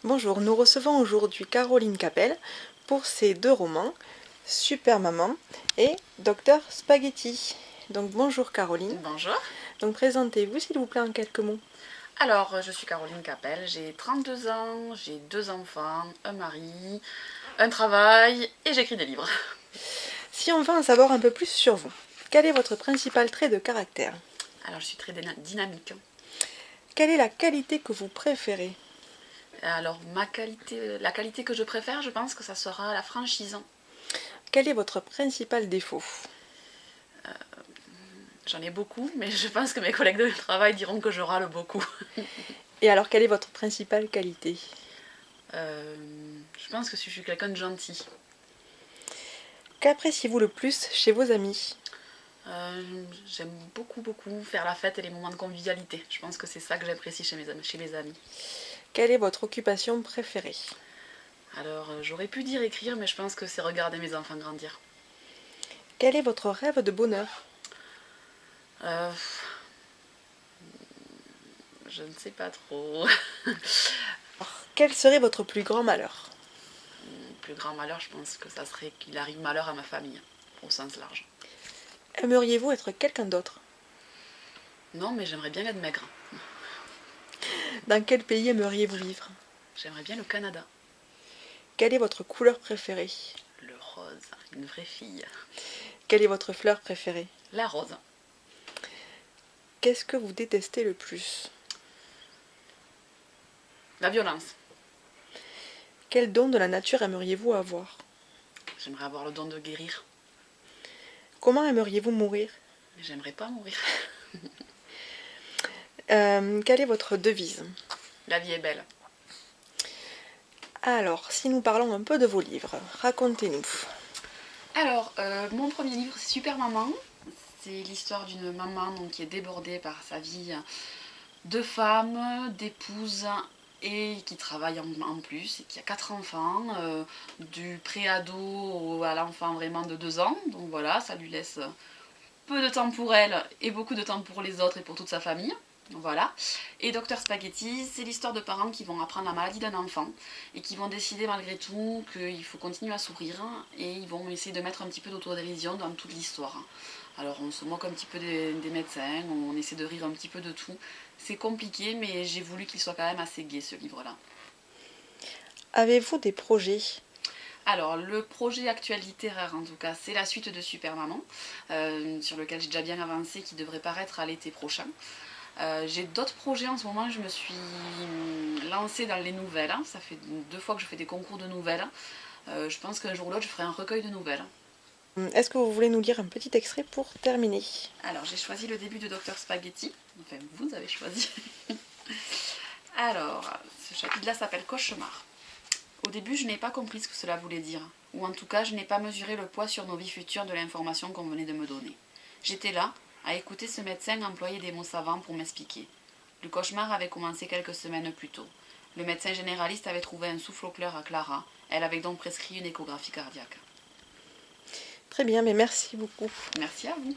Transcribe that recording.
Bonjour, nous recevons aujourd'hui Caroline Capel pour ses deux romans, Super Maman et Docteur Spaghetti. Donc bonjour Caroline. Bonjour. Donc présentez-vous s'il vous plaît en quelques mots. Alors, je suis Caroline Capel, j'ai 32 ans, j'ai 2 enfants, un mari, un travail et j'écris des livres. Si on veut en savoir un peu plus sur vous, quel est votre principal trait de caractère? Alors, je suis très dynamique. Quelle est la qualité que vous préférez? Alors, la qualité que je préfère, je pense que ça sera la franchise. Quel est votre principal défaut? J'en ai beaucoup, mais je pense que mes collègues de travail diront que je râle beaucoup. Et alors quelle est votre principale qualité? Je pense que je suis quelqu'un de gentil. Qu'appréciez-vous le plus chez vos amis? J'aime beaucoup faire la fête et les moments de convivialité. Je pense que c'est ça que j'apprécie chez mes amis. Quelle est votre occupation préférée? Alors, j'aurais pu dire écrire, mais je pense que c'est regarder mes enfants grandir. Quel est votre rêve de bonheur? Euh, je ne sais pas trop. Quel serait votre plus grand malheur? Mon plus grand malheur, je pense que ça serait qu'il arrive malheur à ma famille, au sens large. Aimeriez-vous être quelqu'un d'autre? Non, mais j'aimerais bien être maigre. Dans quel pays aimeriez-vous vivre? J'aimerais bien le Canada. Quelle est votre couleur préférée? Le rose, une vraie fille. Quelle est votre fleur préférée? La rose. Qu'est-ce que vous détestez le plus? La violence. Quel don de la nature aimeriez-vous avoir? J'aimerais avoir le don de guérir, Comment aimeriez-vous mourir? mais j'aimerais pas mourir. Quelle est votre devise? La vie est belle. Alors, si nous parlons un peu de vos livres, racontez-nous. Alors, mon premier livre, c'est Super Maman. C'est l'histoire d'une maman donc, qui est débordée par sa vie de femme, d'épouse et qui travaille en plus et qui a 4 enfants, du pré-ado à l'enfant vraiment de 2 ans. Donc voilà, ça lui laisse peu de temps pour elle et beaucoup de temps pour les autres et pour toute sa famille. Voilà. Et Docteur Spaghetti, c'est l'histoire de parents qui vont apprendre la maladie d'un enfant et qui vont décider malgré tout qu'il faut continuer à sourire et ils vont essayer de mettre un petit peu d'autodérision dans toute l'histoire. Alors on se moque un petit peu des médecins, on essaie de rire un petit peu de tout. C'est compliqué, mais j'ai voulu qu'il soit quand même assez gai ce livre-là. Avez-vous des projets? Alors, le projet actuel littéraire, en tout cas, c'est la suite de Super Maman, sur lequel j'ai déjà bien avancé, qui devrait paraître à l'été prochain. J'ai d'autres projets en ce moment, je me suis lancée dans les nouvelles. Ça fait 2 fois que je fais des concours de nouvelles. Je pense qu'un jour ou l'autre, je ferai un recueil de nouvelles. Est-ce que vous voulez nous lire un petit extrait pour terminer? Alors, j'ai choisi le début de Docteur Spaghetti. Enfin, vous avez choisi. Alors, ce chapitre-là s'appelle Cauchemar. Au début, je n'ai pas compris ce que cela voulait dire, ou en tout cas, je n'ai pas mesuré le poids sur nos vies futures de l'information qu'on venait de me donner. J'étais là, à écouter ce médecin employer des mots savants pour m'expliquer. Le cauchemar avait commencé quelques semaines plus tôt. Le médecin généraliste avait trouvé un souffle-clair à Clara, elle avait donc prescrit une échographie cardiaque. Très bien, mais merci beaucoup. Merci à vous.